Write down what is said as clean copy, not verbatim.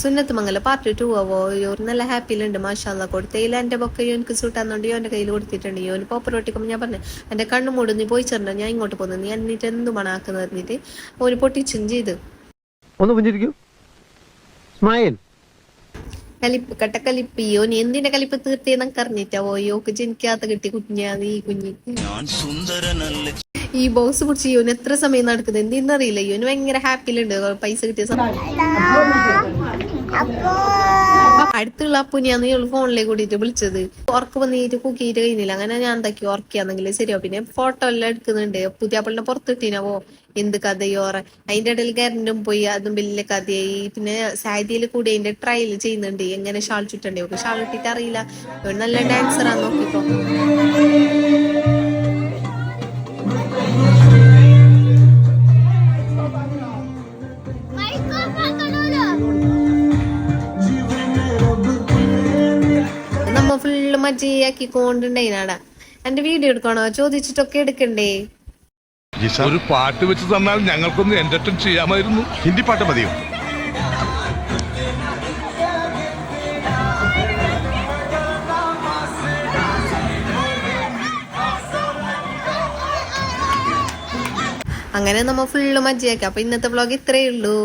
സുന്നത്ത് മംഗല പാർട്ട് 2 ആവോ ഒരു നല്ല ഹാപ്പിയിലുണ്ട് മാഷാല്ല കൊടുത്തതിൽ എന്റെ ബൊക്കെ എനിക്ക് സൂട്ടാന്നുണ്ട് യോന്റെ കയ്യിൽ കൊടുത്തിട്ടുണ്ട് യോന് പോപ്പറോട്ടിക്കുമ്പോൾ ഞാൻ പറഞ്ഞു എന്റെ കണ്ണു മൂട് നീ പോയി ചേർന്ന ഞാൻ ഇങ്ങോട്ട് പോകുന്നു നീ എന്നിട്ട് എന്ത് മണാക്കുന്ന പറഞ്ഞിട്ട് ഓന് പൊട്ടിച്ചും ചെയ്ത് ഒന്ന് പുഞ്ചിരിക്കൂ സ്മൈൽ കലിപ്പ് കട്ടക്കലിപ്പ് യോന് എന്തിന്റെ കലിപ്പ് തീർത്തേന്നൊക്കെ അറിഞ്ഞിട്ടാവോ യോക്ക് ജനിക്കാത്ത കിട്ടി കുഞ്ഞാ നീ കുഞ്ഞിക്ക് ഈ ബോക്സ് കുറിച്ച് യോന് എത്ര സമയം നടക്കുന്നത് എന്തെന്നറിയില്ല യോന് ഭയങ്കര ഹാപ്പിയിലുണ്ട് പൈസ കിട്ടിയ സമയം അടുത്തുള്ള അപ്പുനെയാന്ന് ഇവള് ഫോണിലേക്ക് കൂടിയിട്ട് വിളിച്ചത് ഉറക്ക് വന്നിട്ട് കുക്കിയിട്ട് കഴിഞ്ഞില്ല അങ്ങനെ ഞാൻ എന്താക്കി ഉറക്കിയാന്നെങ്കിൽ ശരിയോ പിന്നെ ഫോട്ടോ എല്ലാം എടുക്കുന്നുണ്ട് പുതിയ ആപ്പിളിനെ പുറത്തിട്ടിനാവോ എന്ത് കഥയോറ അതിന്റെ ഇടയിൽ കരണ്ടും പോയി അതും വലിയ കഥയായി പിന്നെ സാരിയിൽ കൂടി അതിന്റെ ട്രയൽ ചെയ്യുന്നുണ്ട് എങ്ങനെ ഷാൾ ചുറ്റണ്ടേ ഒക്കെ ഷാൾ ഇട്ടിട്ട് അറിയില്ല നല്ല ഡാൻസറാന്ന് നോക്കിക്കോ നമ്മ ഫുള്ള് മജ്ജയാക്കി കൊണ്ടുണ്ടായിനാടാ എന്റെ വീഡിയോ എടുക്കണോ ചോദിച്ചിട്ടൊക്കെ എടുക്കണ്ടേ ഒരു പാട്ട് വെച്ച് തന്നാൽ ഞങ്ങൾക്കൊന്ന് എന്റർടൈൻ ചെയ്യാമായിരുന്നു. ഹിന്ദി പാട്ട് മതിയോ? അങ്ങനെ നമ്മ ഫുള്ള് മജ്ജയാക്കി. അപ്പൊ ഇന്നത്തെ വ്ലോഗ് ഇത്രയേ ഉള്ളൂ.